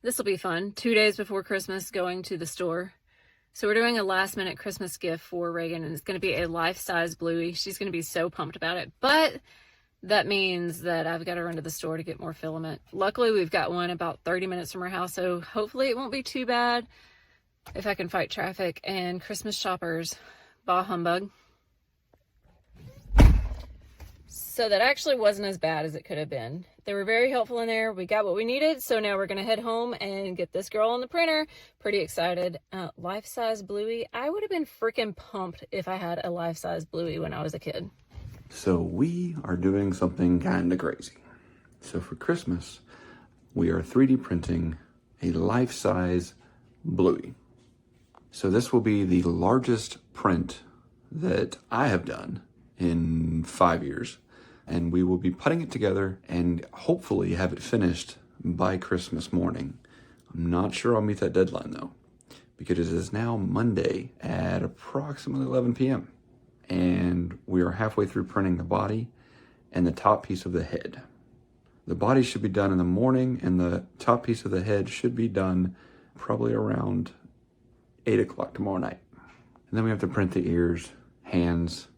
This will be fun. 2 days before Christmas, going to the store. So we're doing a last minute Christmas gift for Reagan, and it's going to be a life-size Bluey. She's going to be so pumped about it. But that means that I've got to run to the store to get more filament. Luckily, we've got one about 30 minutes from our house, so hopefully it won't be too bad if I can fight traffic and Christmas shoppers. Bah humbug. So that actually wasn't as bad as it could have been. They were very helpful in there. We got what we needed. So now we're going to head home and get this girl on the printer. Pretty excited. Life-size Bluey. I would have been freaking pumped if I had a life-size Bluey when I was a kid. So we are doing something kind of crazy. So for Christmas, we are 3D printing a life-size Bluey. So this will be the largest print that I have done in 5 years. And we will be putting it together and hopefully have it finished by Christmas morning. I'm not sure I'll meet that deadline though, because it is now Monday at approximately 11 p.m. And we are halfway through printing the body and the top piece of the head. The body should be done in the morning and the top piece of the head should be done probably around 8 o'clock tomorrow night. And then we have to print the ears, hands,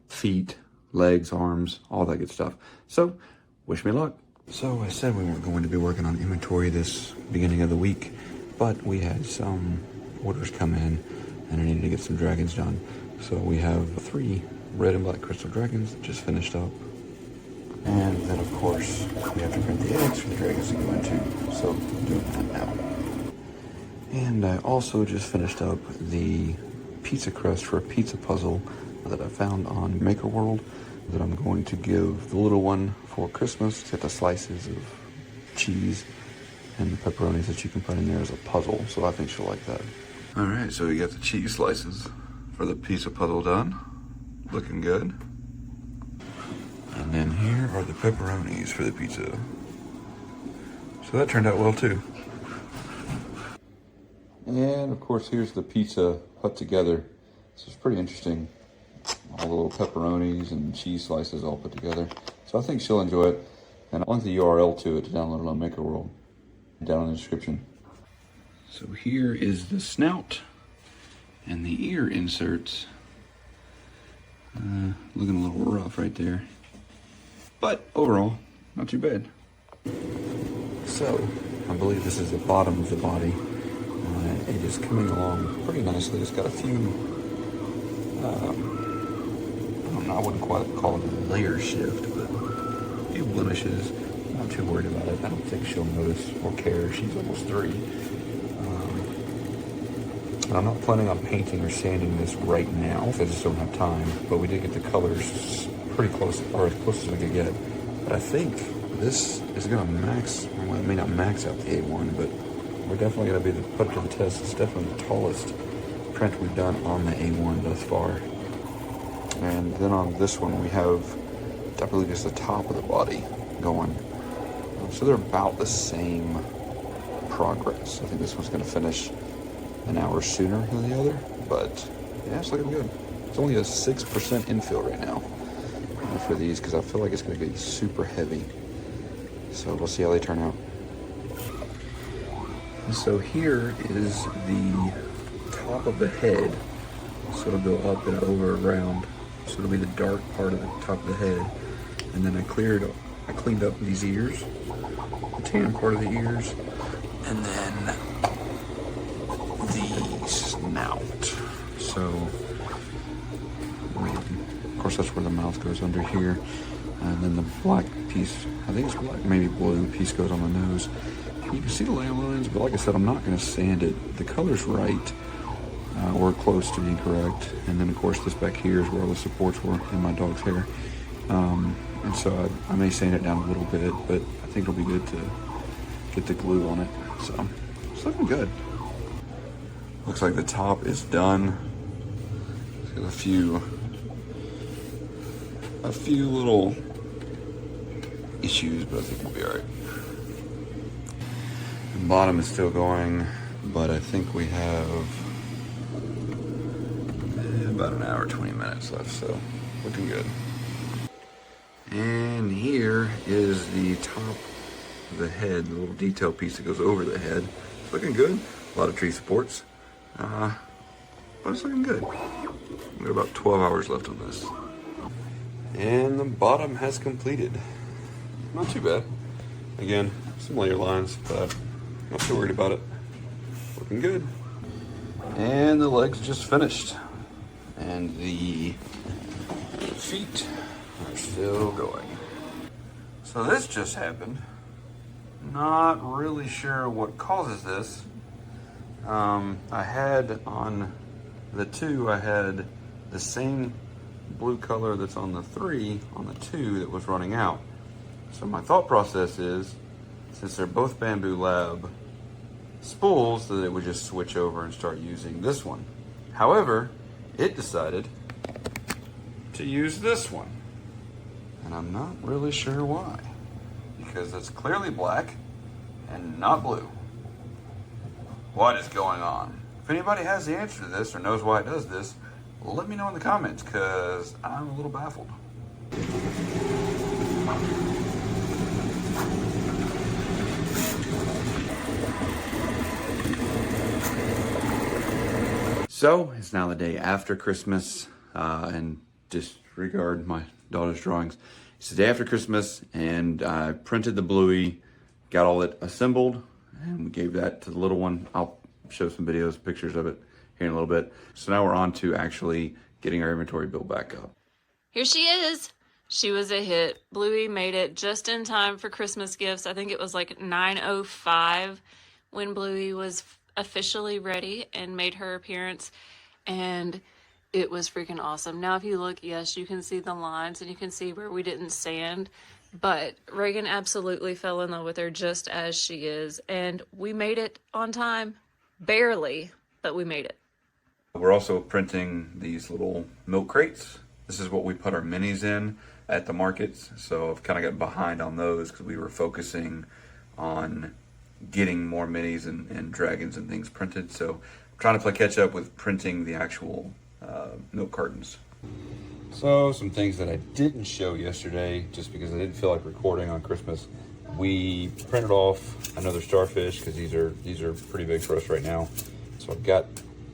feet, legs, arms, all that good stuff. So, wish me luck. So I said we weren't going to be working on inventory this beginning of the week, but we had some orders come in and I needed to get some dragons done. So we have 3 red and black crystal dragons that just finished up. And then of course, we have to print the eggs for the dragons to go into. So I'm doing that now. And I also just finished up the pizza crust for a pizza puzzle that I found on Maker World that I'm going to give the little one for Christmas. It's got the slices of cheese and the pepperonis that you can put in there as a puzzle, so I think she'll like that. All right, so we got the cheese slices for the pizza puzzle done. Looking good. And then here are the pepperonis for the pizza. So that turned out well too. And of course, here's the pizza put together. This is pretty interesting. All the little pepperonis and cheese slices all put together. So I think she'll enjoy it. And I'll link the URL to it to download it on Maker World down in the description. So here is the snout and the ear inserts. Looking a little rough right there. But overall, not too bad. So I believe this is the bottom of the body. It is coming along pretty nicely. It's got a few I wouldn't quite call it a layer shift, but a few blemishes. I'm not too worried about it. I don't think she'll notice or care. She's almost 3. And I'm not planning on painting or sanding this right now. I just don't have time. But we did get the colors pretty close, or as close as we could get. But I think this is going to max, well, it may not max out the A1, but we're definitely going to be put it to the test. It's definitely the tallest print we've done on the A1 thus far. And then on this one we have, I believe it's the top of the body going. So they're about the same progress. I think this one's gonna finish an hour sooner than the other, but yeah, it's looking good. It's only a 6% infill right now for these because I feel like it's gonna get super heavy. So we'll see how they turn out. So here is the top of the head. So it'll go up and over around. So it'll be the dark part of the top of the head. And then I cleaned up these ears, the tan part of the ears, and then the snout. So, of course that's where the mouth goes under here. And then the black piece, I think it's black, maybe blue piece goes on the nose. You can see the layer lines, but like I said, I'm not gonna sand it. The color's right. Or close to being correct. And then of course this back here is where all the supports were in my dog's hair. And so I may sand it down a little bit, but I think it'll be good to get the glue on it. So it's looking good. Looks like the top is done. It's got a few little issues, but I think it'll be all right. The bottom is still going, but I think we have about an hour, 20 minutes left, so looking good. And here is the top the head, the little detail piece that goes over the head. It's looking good. A lot of tree supports. But it's looking good. We've got about 12 hours left on this. And the bottom has completed. Not too bad. Again, some layer lines, but not too worried about it. Looking good. And the legs just finished. And the feet are still going. So this just happened. Not really sure what causes this. I had on the 2, I had the same blue color that's on the 3 on the 2 that was running out. So my thought process is, since they're both Bamboo Lab spools, that it would just switch over and start using this one. However, it decided to use this one. And I'm not really sure why. Because it's clearly black and not blue. What is going on? If anybody has the answer to this or knows why it does this, let me know in the comments, because I'm a little baffled. So it's now the day after Christmas, and disregard my daughter's drawings. It's the day after Christmas, and I printed the Bluey, got all it assembled, and we gave that to the little one. I'll show some videos, pictures of it here in a little bit. So now we're on to actually getting our inventory built back up. Here she is. She was a hit. Bluey made it just in time for Christmas gifts. I think it was like 9:05 when Bluey was officially ready and made her appearance, and it was freaking awesome. Now if you look, yes, you can see the lines and you can see where we didn't sand, but Reagan absolutely fell in love with her just as she is, and we made it on time. Barely, but we made it. We're also printing these little milk crates. This is what we put our minis in at the markets, so I've kind of got behind on those because we were focusing on getting more minis and dragons and things printed. So I'm trying to play catch up with printing the actual milk cartons. So some things that I didn't show yesterday, just because I didn't feel like recording on Christmas. We printed off another starfish because these are pretty big for us right now. So I've got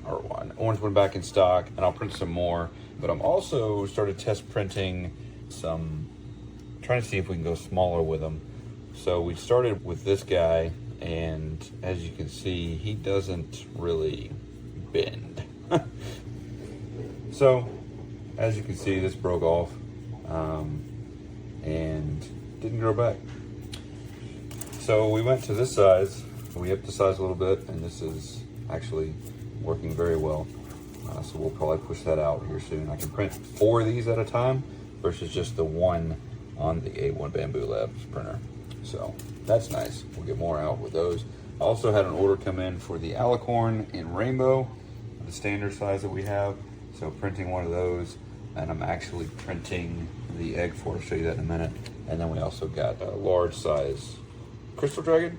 our orange one back in stock, and I'll print some more. But I'm also started test printing some, trying to see if we can go smaller with them. So we started with this guy, and as you can see, he doesn't really bend. So as you can see, this broke off and didn't grow back. So we went to this size. We upped the size a little bit, and this is actually working very well. So we'll probably push that out here soon. I can print 4 of these at a time versus just the one on the A1 Bamboo Labs printer. So that's nice. We'll get more out with those. I also had an order come in for the alicorn in rainbow, the standard size that we have. So printing one of those, and I'm actually printing the egg for, I'll show you that in a minute. And then we also got a large size crystal dragon,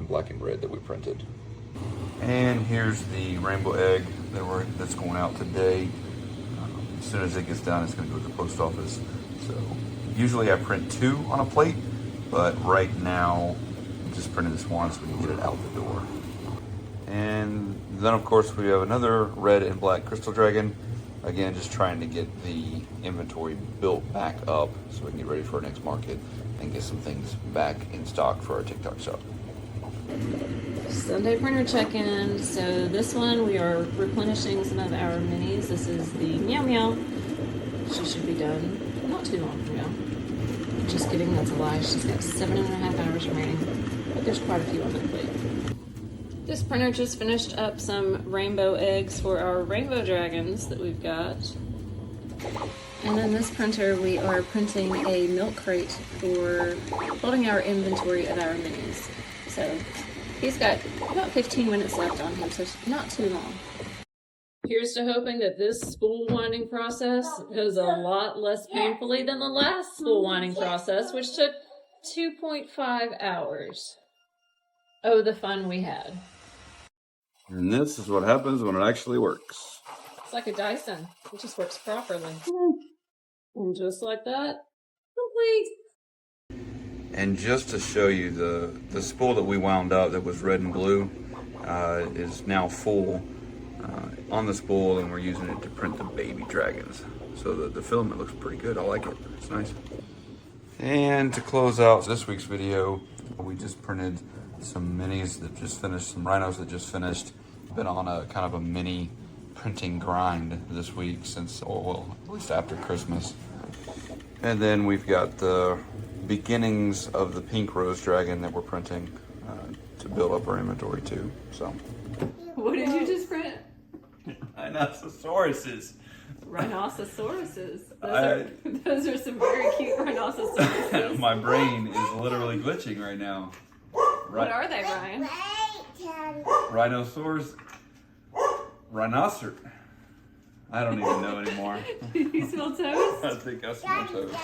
black and red, that we printed. And here's the rainbow egg that's going out today. As soon as it gets done, it's going to go to the post office. So usually I print 2 on a plate, but right now I'm just printing this one so we can get it out the door. And then of course we have another red and black crystal dragon. Again, just trying to get the inventory built back up so we can get ready for our next market and get some things back in stock for our TikTok shop. Sunday printer check-in. So this one we are replenishing some of our minis. This is the Meow Meow. She should be done not too long from now. Just kidding, that's a lie. She's got 7.5 hours remaining, but there's quite a few on that plate. This printer just finished up some rainbow eggs for our rainbow dragons that we've got. And then this printer, we are printing a milk crate for holding our inventory of our minis. So he's got about 15 minutes left on him, so not too long. Here's to hoping that this spool winding process goes a lot less painfully than the last spool winding process, which took 2.5 hours. Oh, the fun we had. And this is what happens when it actually works. It's like a Dyson. It just works properly. And just like that, complete. And just to show you, the spool that we wound up that was red and blue is now full on the spool, and we're using it to print the baby dragons. So the filament looks pretty good. I like it. It's nice. And to close out this week's video, we just printed some minis that just finished, some rhinos that just finished. Been on a kind of a mini printing grind this week since, well, at least after Christmas. And then we've got the beginnings of the pink rose dragon that we're printing to build up our inventory too. So. What did you just print? Rhinosauruses. Rhinoceroses. Those are some very cute rhinoceroses. My brain is literally glitching right now. What are they, Ryan? Rhinosaurs. Rhinocer. I don't even know anymore. Do you smell toast? I think I smell toast.